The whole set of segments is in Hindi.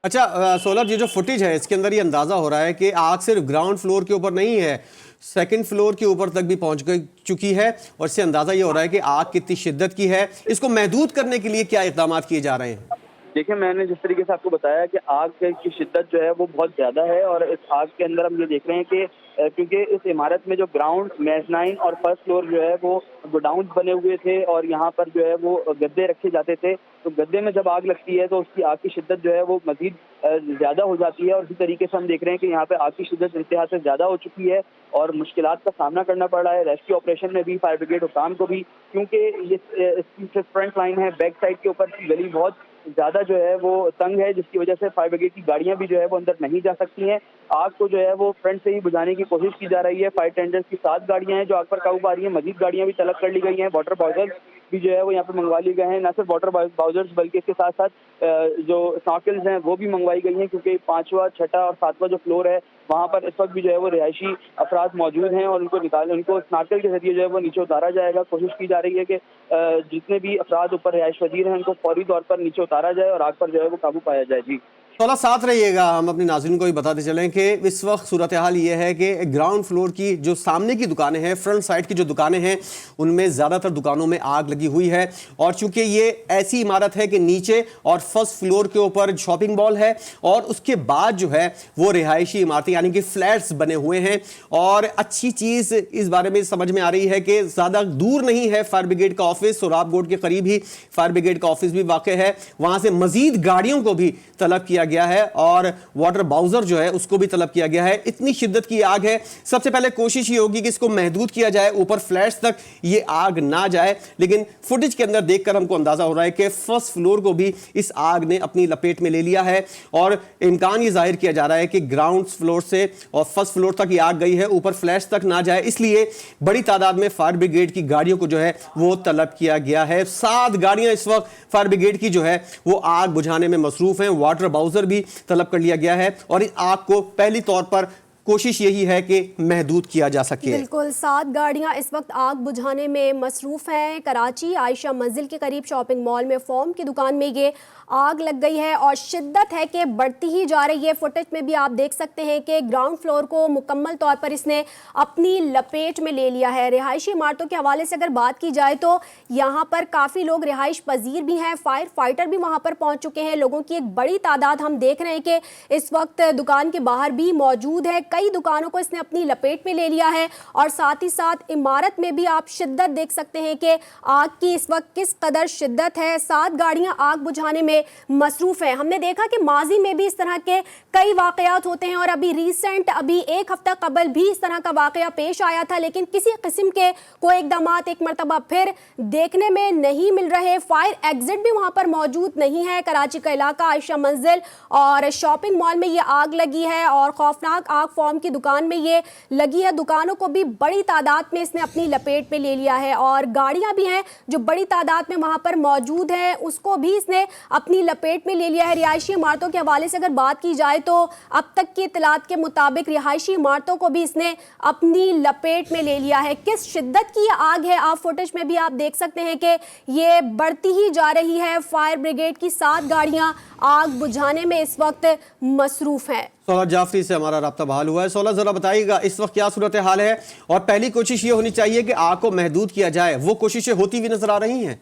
अच्छा सोलर, ये जो फुटेज है इसके अंदर ये अंदाजा हो रहा है कि आग सिर्फ ग्राउंड फ्लोर के ऊपर नहीं है, सेकंड फ्लोर के ऊपर तक भी पहुंच गई चुकी है। और इससे अंदाजा ये हो रहा है कि आग कितनी शिद्दत की है। इसको महदूद करने के लिए क्या इकदाम किए जा रहे हैं? देखिए, मैंने जिस तरीके से आपको बताया कि आग की शिद्दत जो है वो बहुत ज़्यादा है और इस आग के अंदर हम ये देख रहे हैं कि क्योंकि इस इमारत में जो ग्राउंड, मेज़नाइन और फर्स्ट फ्लोर जो है वो गोडाउन्स बने हुए थे और यहाँ पर जो है वो गद्दे रखे जाते थे। तो गद्दे में जब आग लगती है तो उसकी आग की शिद्दत जो है वो मज़ीद ज़्यादा हो जाती है और इसी तरीके से हम देख रहे हैं कि यहाँ पे आग की शिद्दत इंतहा से ज़्यादा हो चुकी है और मुश्किलात का सामना करना पड़ रहा है रेस्क्यू ऑपरेशन में भी, फायर ब्रिगेड हुकाम को भी, क्योंकि ये इसकी जो फ्रंट लाइन है, बैक साइड के ऊपर की गली बहुत ज़्यादा जो है वो तंग है, जिसकी वजह से फायर ब्रिगेड की गाड़ियां भी जो है वो अंदर नहीं जा सकती हैं। आग को जो है वो फ्रंट से ही बुझाने की कोशिश की जा रही है। फायर टेंडर्स की 7 गाड़ियां हैं जो आग पर काबू पा रही हैं। मजीद गाड़ियां भी तलब कर ली गई हैं। वाटर बाउजर्स भी जो है वो यहाँ पे मंगवा लिए गए हैं। न सिर्फ वाटर बाउजर्स बल्कि इसके साथ साथ जो स्नॉर्कल्स हैं वो भी मंगवाई गई हैं, क्योंकि 5वां, 6वां और 7वां जो फ्लोर है वहाँ पर इस वक्त भी जो है वो रिहायशी अफराद मौजूद हैं और उनको स्नॉर्कल के जरिए जो है वो नीचे उतारा जाएगा। कोशिश की जा रही है कि जितने भी अफराद ऊपर रिहायश पजीर हैं उनको फौरी तौर पर नीचे उतारा जाए और आग पर जो है वो काबू पाया जाए। जी थोड़ा साथ रहिएगा। हम अपने नाज़रीन को भी बताते चलें कि इस वक्त सूरत हाल ये है कि ग्राउंड फ्लोर की जो सामने की दुकानें हैं, फ्रंट साइड की जो दुकानें हैं, उनमें ज़्यादातर दुकानों में आग लगी हुई है। और चूंकि ये ऐसी इमारत है कि नीचे और फर्स्ट फ्लोर के ऊपर शॉपिंग मॉल है और उसके बाद जो है वो रिहायशी इमारतें यानी कि फ्लैट्स बने हुए हैं। और अच्छी चीज़ इस बारे में समझ में आ रही है कि ज़्यादा दूर नहीं है फायर ब्रिगेड का ऑफिस, सोराब गोड के करीब ही फायर ब्रिगेड का ऑफिस भी वाक़ है। वहाँ से मज़ीद गाड़ियों को भी तलब किया गया है और वाटर बाउजर जो है उसको भी तलब किया गया है। इतनी शिद्दत की आग है, सबसे पहले कोशिश ये होगी कि इसको महदूद किया जाए, ऊपर फ्लैट्स तक ये आग ना जाए। लेकिन फुटेज के अंदर देखकर हमको अंदाजा हो रहा है कि फर्स्ट फ्लोर को भी इस आग ने अपनी लपेट में ले लिया है और इम्कान ये जाहिर किया जा रहा है कि ग्राउंड फ्लोर से और फर्स्ट फ्लोर तक ये आग गई है, ऊपर फ्लैट्स तक ना जाए। इसलिए बड़ी तादाद में फायर ब्रिगेड की गाड़ियों को जो है वो तलब किया गया है। 7 गाड़ियां इस वक्त फायर ब्रिगेड की जो है वो आग बुझाने में मसरूफ हैं। वाटर बाउजर भी तलब कर लिया गया है और इस आग को पहली तौर पर कोशिश यही है कि महदूद किया जा सके। बिल्कुल, 7 गाड़ियां इस वक्त आग बुझाने में मसरूफ हैं। कराची आयशा मंजिल के करीब शॉपिंग मॉल में फोम की दुकान में ये आग लग गई है और शिद्दत है कि बढ़ती ही जा रही है। फुटेज में भी आप देख सकते हैं कि ग्राउंड फ्लोर को मुकम्मल तौर पर इसने अपनी लपेट में ले लिया है। रिहायशी इमारतों के हवाले से अगर बात की जाए तो यहाँ पर काफ़ी लोग रिहाइश पजीर भी हैं, फायर फाइटर भी वहाँ पर पहुँच चुके हैं। लोगों की एक बड़ी तादाद हम देख रहे हैं कि इस वक्त दुकान के बाहर भी मौजूद है। कई दुकानों को इसने अपनी लपेट में ले लिया है और साथ ही साथ इमारत में भी आप शिद्दत देख सकते हैं कि आग की इस वक्त किस कदर शिद्दत है। 7 गाड़ियां आग बुझाने में मसरूफ है। हमने देखा कि माजी में भी इस तरह के कई वाकयात होते हैं और अभी एक हफ्ता कबल भी इस तरह का वाकया पेश आया था, लेकिन किसी किस्म के कोई इकदामात एक मरतबा फिर देखने में नहीं मिल रहे। फायर एग्जिट भी वहां पर मौजूद नहीं है। कराची का इलाका आयशा मंजिल और शॉपिंग मॉल में ये आग लगी है और खौफनाक आग फॉर्म की दुकान में ये लगी है। दुकानों को भी बड़ी तादाद में इसने अपनी लपेट में ले लिया है और गाड़ियां भी हैं जो बड़ी तादाद में वहां पर मौजूद हैं, उसको भी इसने अपनी लपेट में ले लिया है। रिहायशी इमारतों के हवाले से अगर बात की जाए तो अब तक की इत्तलात के मुताबिक रिहायशी इमारतों को भी इसने अपनी लपेट में ले लिया है। किस शिद्दत की आग है, आप फुटेज में भी आप देख सकते हैं कि ये बढ़ती ही जा रही है। फायर ब्रिगेड की 7 गाड़ियां आग बुझाने में इस वक्त मसरूफ हैं। सोलह जाफरी से हमारा राब्ता बहाल हुआ है। सोलह, जरा बताइएगा इस वक्त क्या सूरत हाल है और पहली कोशिश ये होनी चाहिए कि आग को महदूद किया जाए, वो कोशिशें होती हुई नजर आ रही हैं?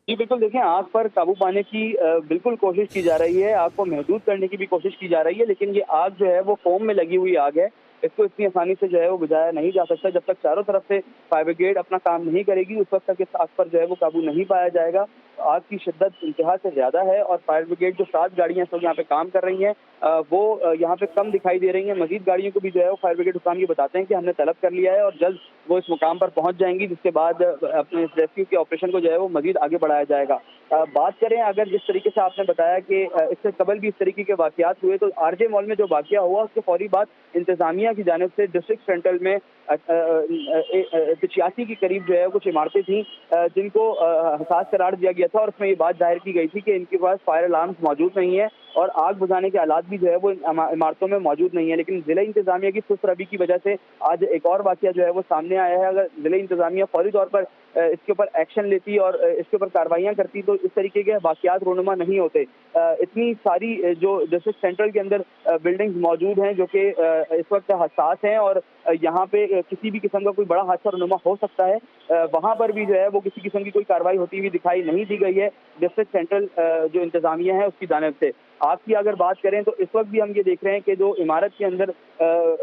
जी बिल्कुल, देखें, आग पर काबू पाने की बिल्कुल कोशिश की जा रही है, आग को महदूद करने की भी कोशिश की जा रही है, लेकिन ये आग जो है वो फोम में लगी हुई आग है। इसको इतनी आसानी से जो है वो बुझाया नहीं जा सकता। जब तक चारों तरफ से फायर ब्रिगेड अपना काम नहीं करेगी उस वक्त तक इस आग पर जो है वो काबू नहीं पाया जाएगा। आग की शिद्दत इंतहा से ज़्यादा है और फायर ब्रिगेड जो 7 गाड़ियां सब यहाँ पे काम कर रही हैं वो यहाँ पे कम दिखाई दे रही हैं। मजीद गाड़ियों को भी जो है वो फायर ब्रिगेड हुकाम ये बताते हैं कि हमने तलब कर लिया है और जल्द वो इस मुकाम पर पहुँच जाएंगी, जिसके बाद अपने इस रेस्क्यू के ऑपरेशन को जो है वो मजीद आगे बढ़ाया जाएगा। बात करें अगर जिस तरीके से आपने बताया कि इससे कबल भी इस तरीके के वाकयात हुए, तो आरजे मॉल में जो वाकया हुआ उसके फौरी बाद इंतजामिया की जानिब से डिस्ट्रिक्ट सेंट्रल में 85 के करीब जो है कुछ इमारतें थीं जिनको हसास करार दिया गया था और उसमें ये बात जाहिर की गई थी कि इनके पास फायर अलार्म्स मौजूद नहीं है और आग बुझाने के हालात भी जो है वो इमारतों में मौजूद नहीं है। लेकिन जिला इंतजामिया की सुस्त रवि की वजह से आज एक और वाकया जो है वो सामने आया है। अगर जिला इंतजामिया फौरी तौर पर इसके ऊपर एक्शन लेती और इसके ऊपर कार्रवाइयां करती तो इस तरीके के वाकयात रोनुमा नहीं होते। इतनी सारी जो डिस्ट्रिक्ट सेंट्रल के अंदर बिल्डिंग्स मौजूद हैं जो कि इस वक्त हसास हैं और यहाँ पे किसी भी किस्म का कोई बड़ा हादसा रोनुमा हो सकता है, वहाँ पर भी जो है वो किसी किस्म की कोई कार्रवाई होती हुई दिखाई नहीं दी गई है डिस्ट्रिक्ट सेंट्रल जो इंतजामिया है उसकी जानिब से। आग की अगर बात करें तो इस वक्त भी हम ये देख रहे हैं कि जो इमारत के अंदर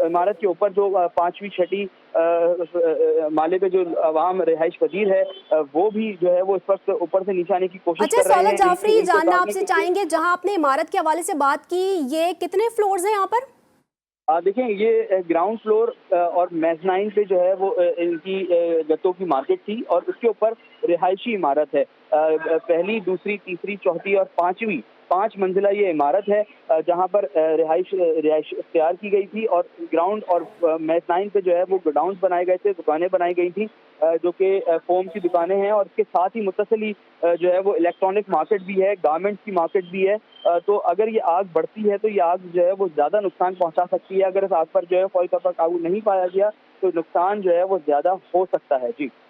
इमारत के ऊपर जो 5वीं 6ठी माले पे जो आवाम रिहाइश पजीर है वो भी जो है वो इस वक्त ऊपर से नीचे आने की कोशिश अच्छा, कर रहे सौलत हैं। जाफरी, इनको जानना उतारने आपसे के लिए- चाहेंगे, जहां आपने इमारत के हवाले से बात की, ये कितने फ्लोर्स हैं यहाँ पर? देखें, ये ग्राउंड फ्लोर और मेज़नाइन पे जो है वो इनकी गत्तों की मार्केट थी और उसके ऊपर रिहायशी इमारत है। पहली, दूसरी, तीसरी, चौथी और 5वीं 5 मंजिला ये इमारत है जहाँ पर रिहाइश इख्तियार की गई थी और ग्राउंड और मेज़नाइन पे जो है वो गोडाउन्स बनाए गए थे, दुकानें बनाई गई थी जो कि फोम की दुकानें हैं और इसके साथ ही मुत्तसिल ही जो है वो इलेक्ट्रॉनिक मार्केट भी है, गारमेंट्स की मार्केट भी है। तो अगर ये आग बढ़ती है तो ये आग जो है वो ज़्यादा नुकसान पहुंचा सकती है। अगर इस आग पर जो है फौरी तौर पर काबू नहीं पाया गया तो नुकसान जो है वो ज़्यादा हो सकता है। जी।